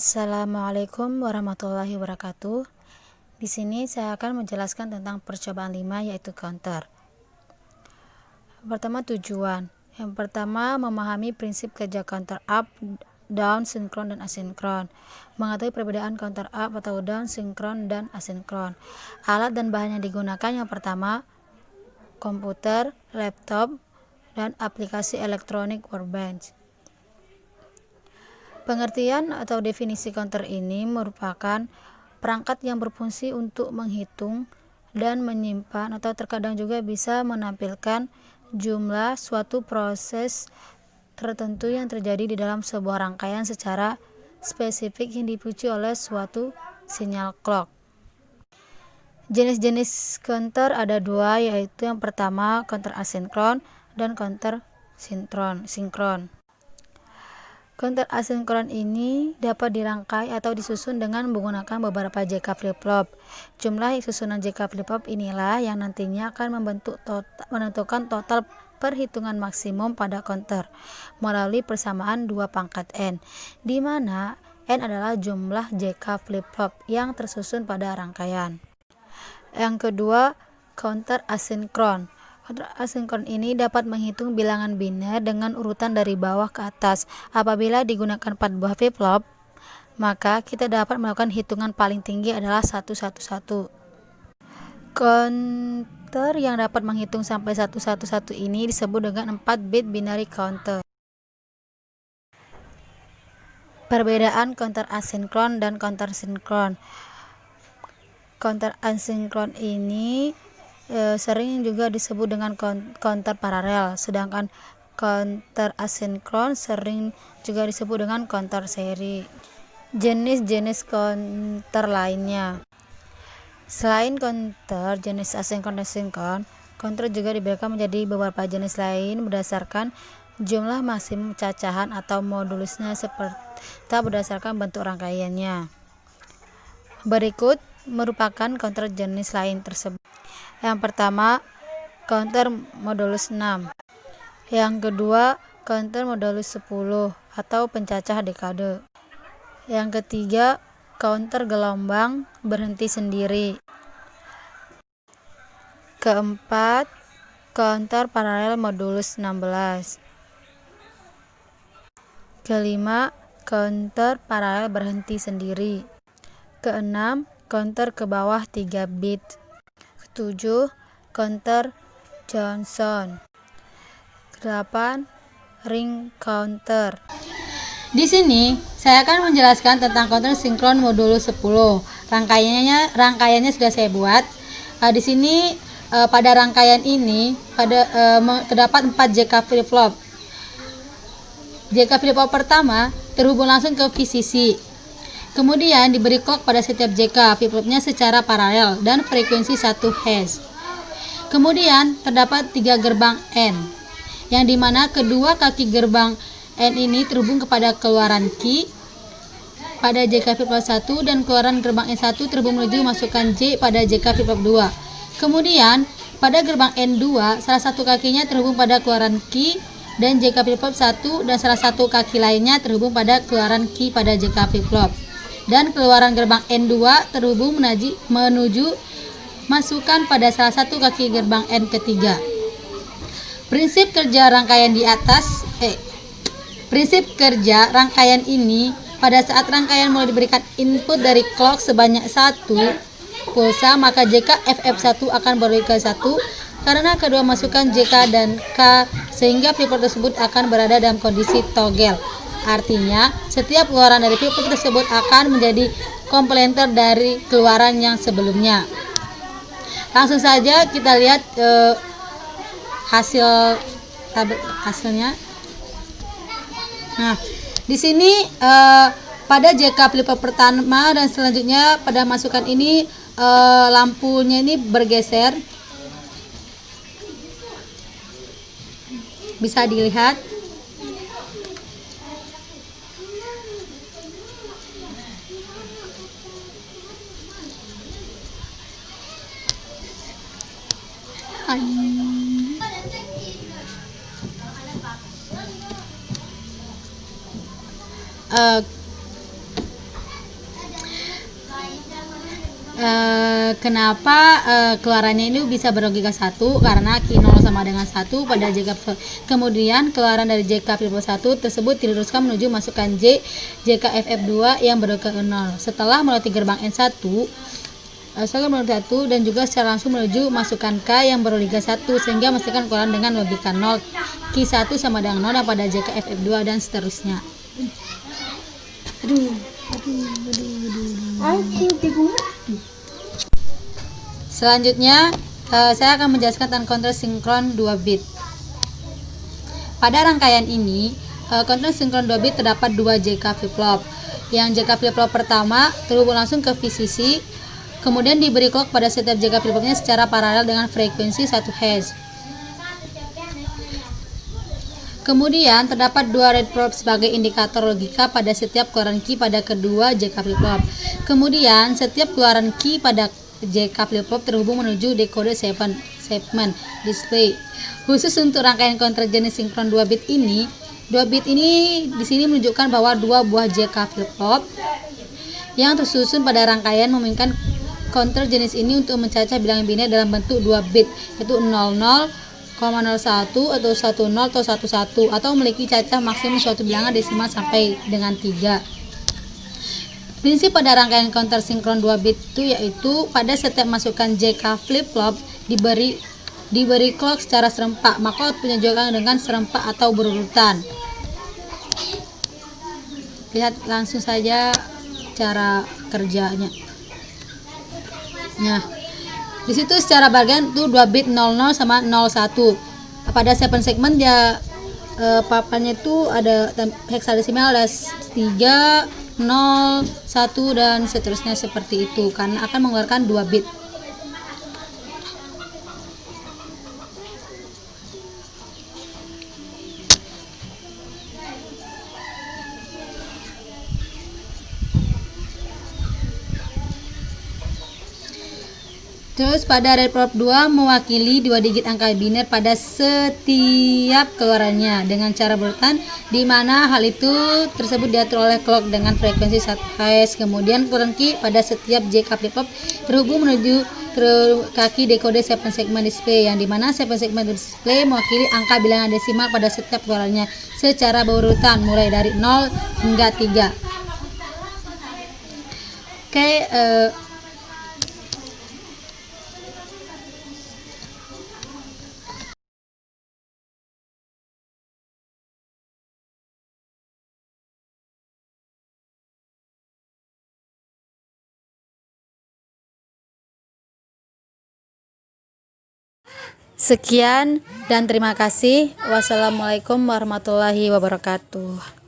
Assalamualaikum warahmatullahi wabarakatuh. Di sini saya akan menjelaskan tentang percobaan 5, yaitu counter. Pertama, tujuan. Yang pertama, memahami prinsip kerja counter up, down, sinkron, dan asinkron. Mengetahui perbedaan counter up atau down, sinkron, dan asinkron. Alat dan bahan yang digunakan yang pertama, komputer, laptop, dan aplikasi elektronik workbench. Pengertian atau definisi counter ini merupakan perangkat yang berfungsi untuk menghitung dan menyimpan atau terkadang juga bisa menampilkan jumlah suatu proses tertentu yang terjadi di dalam sebuah rangkaian secara spesifik yang dipicu oleh suatu sinyal clock. Jenis-jenis counter ada dua, yaitu yang pertama counter asinkron dan counter sinkron. Counter asinkron ini dapat dirangkai atau disusun dengan menggunakan beberapa JK flip-flop. Jumlah susunan JK flip-flop inilah yang nantinya akan menentukan total perhitungan maksimum pada counter melalui persamaan 2 pangkat N, di mana N adalah jumlah JK flip-flop yang tersusun pada rangkaian. Yang kedua, counter asinkron. Counter asinkron ini dapat menghitung bilangan biner dengan urutan dari bawah ke atas. Apabila digunakan 4 buah flip-flop, maka kita dapat melakukan hitungan paling tinggi adalah 111. Counter yang dapat menghitung sampai 111 ini disebut dengan 4 bit binary counter. Perbedaan counter asinkron dan counter sinkron. Counter asinkron ini sering juga disebut dengan counter paralel, sedangkan counter asinkron sering juga disebut dengan counter seri. Jenis-jenis counter lainnya. Selain counter jenis asinkron dan sinkron, counter juga dibedakan menjadi beberapa jenis lain berdasarkan jumlah maksimum cacahan atau modulusnya serta berdasarkan bentuk rangkaiannya. Berikut merupakan counter jenis lain tersebut. Yang pertama, counter modulus 6. Yang kedua, counter modulus 10 atau pencacah dekade. Yang ketiga, counter gelombang berhenti sendiri. Keempat, counter paralel modulus 16. Kelima, counter paralel berhenti sendiri. Keenam, counter ke bawah 3 bit. Ketujuh, counter Johnson. 8, ring counter. Di sini saya akan menjelaskan tentang counter sinkron modulus 10. Rangkaiannya sudah saya buat. Di sini pada rangkaian ini terdapat 4 JK flip-flop. JK flip-flop pertama terhubung langsung ke VCC. Kemudian diberi clock pada setiap JK flip-flopnya secara paralel dan frekuensi 1 Hz. Kemudian terdapat 3 gerbang N, yang dimana kedua kaki gerbang N ini terhubung kepada keluaran key pada JK flip-flop 1 dan keluaran gerbang N1 terhubung menuju masukkan J pada JK flip-flop 2. Kemudian pada gerbang N2 salah satu kakinya terhubung pada keluaran key dan JK flip-flop 1 dan salah satu kaki lainnya terhubung pada keluaran key pada JK flip-flop. Dan keluaran gerbang N2 terhubung menuju masukkan pada salah satu kaki gerbang N ketiga. Prinsip kerja rangkaian ini pada saat rangkaian mulai diberikan input dari clock sebanyak 1 pulsa, maka JK FF1 akan beralih ke 1 karena kedua masukan JK dan K, sehingga flip-flop tersebut akan berada dalam kondisi toggle. Artinya, setiap keluaran dari flip-flop tersebut akan menjadi komplementer dari keluaran yang sebelumnya. Langsung saja kita lihat hasilnya. Nah, di sini pada JK flip-flop pertama dan selanjutnya pada masukan ini lampunya ini bergeser. Bisa dilihat. Kenapa keluarannya ini bisa berlogika 1? Karena Q0 sama dengan 1 pada JK. Kemudian keluaran dari JK plus 1 tersebut diteruskan menuju masukkan JKFF2 yang berlogika 0. Setelah melewati gerbang N1, dan juga secara langsung menuju masukkan K yang berlogika 1 sehingga menghasilkan keluaran dengan logika 0. Q1 sama dengan 0 dan pada JKFF2 dan seterusnya. Selanjutnya saya akan menjelaskan tentang counter sinkron 2 bit. Pada rangkaian ini, counter sinkron 2 bit terdapat 2 JK flip-flop. Yang JK flip-flop pertama terhubung langsung ke VCC, kemudian diberi clock pada setiap JK flip-flopnya secara paralel dengan frekuensi 1 Hz. Kemudian terdapat 2 red probe sebagai indikator logika pada setiap keluaran key pada kedua JK flip-flop. Kemudian setiap keluaran key pada JK flip-flop terhubung menuju decoder segment display. Khusus untuk rangkaian counter jenis sinkron 2 bit ini, 2 bit ini di sini menunjukkan bahwa 2 buah JK flip-flop yang tersusun pada rangkaian memungkinkan counter jenis ini untuk mencacah bilangan biner dalam bentuk 2 bit, yaitu 00,01 atau 10 atau 11 atau memiliki cacah maksimum suatu bilangan desimal sampai dengan 3. Prinsip pada rangkaian counter sinkron 2 bit itu yaitu pada setiap masukan JK flip-flop diberi clock secara serempak, maka outputnya juga dengan serempak atau berurutan. Lihat langsung saja cara kerjanya. Nah, di situ secara bagian itu 2 bit 00 sama 01. Pada 7 segmen dia papannya itu ada heksadesimal ada 3, 0, 1 dan seterusnya seperti itu karena akan mengeluarkan 2 bit. Terus pada red probe 2 mewakili 2 digit angka biner pada setiap keluarannya dengan cara berurutan, di mana hal itu tersebut diatur oleh clock dengan frekuensi 1 Hz. Kemudian keluaran key pada setiap JK flip-flop terhubung menuju kaki decoder 7 segment display, yang dimana 7 segment display mewakili angka bilangan desimal pada setiap keluarannya secara berurutan mulai dari 0 hingga 3. Oke, sekian dan terima kasih. Wassalamualaikum warahmatullahi wabarakatuh.